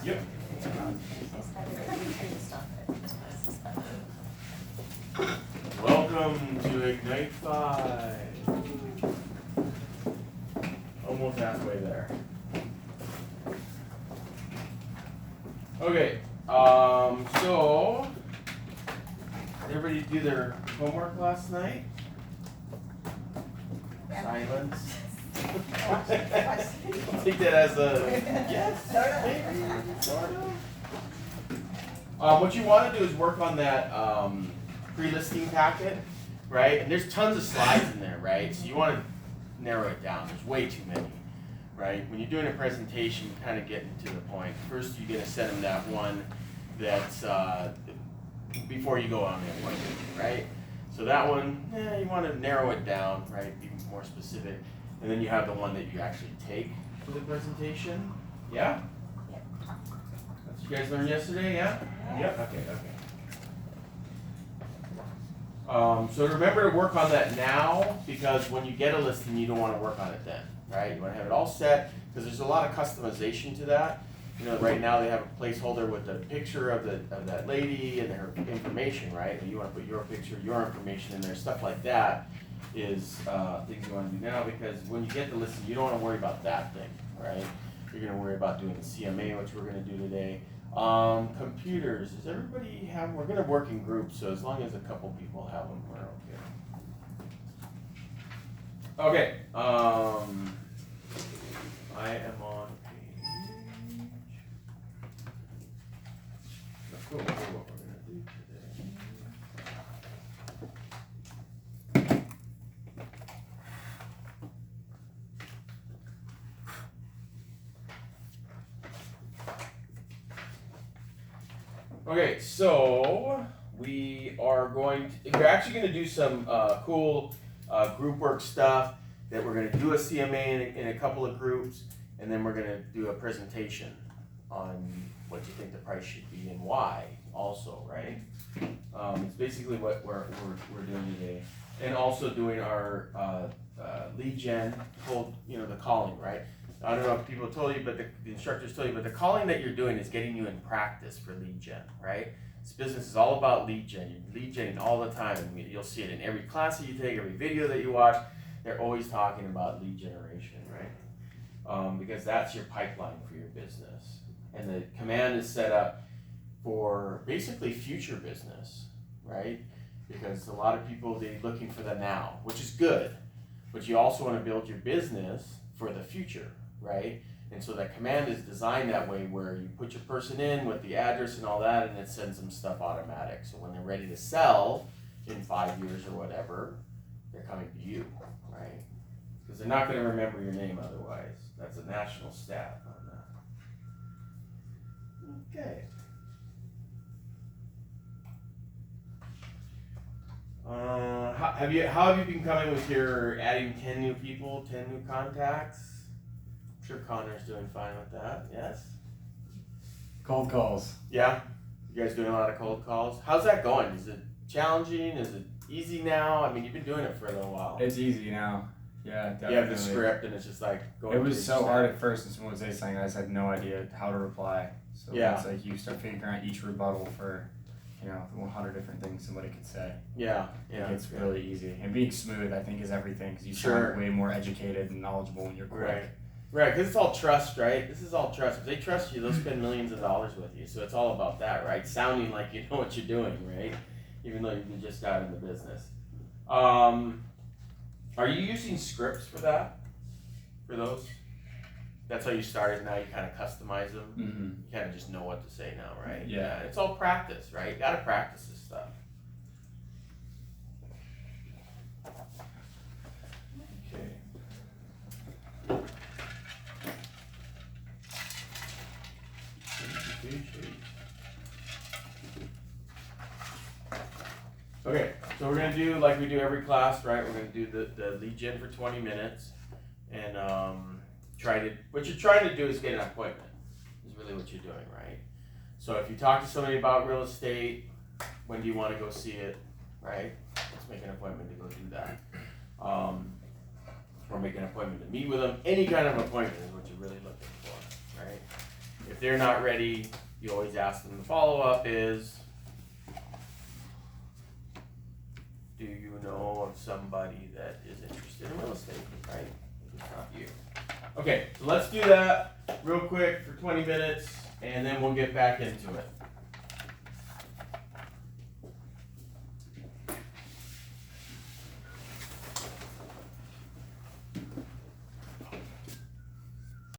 Yep. Welcome to Ignite 5. Almost halfway there. Okay, so did everybody do their homework last night? Silence. I'll take that as a yes, maybe, sort of. What you want to do is work on that pre-listing packet, right? And there's tons of slides in there, right? So you want to narrow it down. There's way too many, right? When you're doing a presentation, you kind of get to the point. First, you're going to send them that one that's before you go on the appointment, right? So that one, you want to narrow it down, right? Be more specific. And then you have the one that you actually take for the presentation. Yeah? Yep. That's what you guys learned yesterday, yeah? Yep. Okay. So remember to work on that now, because when you get a listing, you don't want to work on it then, right? You want to have it all set, because there's a lot of customization to that. You know, right now they have a placeholder with a picture of that lady and her information, right? And you want to put your picture, your information in there, stuff like that is things you want to do now, because when you get the listing, you don't want to worry about that thing, right? You're going to worry about doing the CMA, which we're going to do today. Computers, does everybody have, we're going to work in groups, so as long as a couple people have them, we're okay. Okay, I am on page, let's go over what we're going to do today. Okay, so we're actually going to do some cool group work stuff that we're going to do a CMA in a couple of groups, and then we're going to do a presentation on what you think the price should be and why also, right? It's basically what we're doing today. And also doing our lead gen, the calling, right? I don't know if people told you, but the instructors told you, but the calling that you're doing is getting you in practice for lead gen, right? This business is all about lead gen. You're lead genning all the time. And you'll see it in every class that you take, every video that you watch. They're always talking about lead generation, right? Because that's your pipeline for your business. And the command is set up for basically future business, right? Because a lot of people, they're looking for the now, which is good. But you also want to build your business for the future, right? And so that command is designed that way, where you put your person in with the address and all that, and it sends them stuff automatic. So when they're ready to sell in 5 years or whatever, they're coming to you, right? Because they're not going to remember your name otherwise. That's a national stat on that. Okay. How have you been coming with your adding 10 new people, 10 new contacts? I'm sure Connor's doing fine with that, yes? Cold calls. Yeah? You guys doing a lot of cold calls? How's that going? Is it challenging? Is it easy now? I mean, you've been doing it for a little while. It's easy now. Yeah, definitely. You have the script and it's just like going. It was so hard at first when someone would say something, I just had no idea how to reply. So yeah. It's like you start figuring out each rebuttal for, 100 different things somebody could say. Yeah. It's really easy. And being smooth, I think, is everything, because you sound way more educated and knowledgeable when you're quick. Right, because it's all trust, right? This is all trust. If they trust you, they'll spend millions of dollars with you. So it's all about that, right? Sounding like you know what you're doing, right? Even though you just got in the business. Are you using scripts for that? For those? That's how you started. Now you kind of customize them. Mm-hmm. You kind of just know what to say now, right? Yeah. It's all practice, right? You got to practice this stuff. Okay. Okay, so we're going to do like we do every class, right? We're going to do the lead gen for 20 minutes and what you're trying to do is get an appointment, is really what you're doing, right? So if you talk to somebody about real estate, when do you want to go see it, right? Let's make an appointment to go do that. Or make an appointment to meet with them. Any kind of appointment is what you're really looking for, right? If they're not ready, you always ask them. The follow-up is, do you know of somebody that is interested in real estate, right? If it's not you. Okay, so let's do that real quick for 20 minutes, and then we'll get back into it.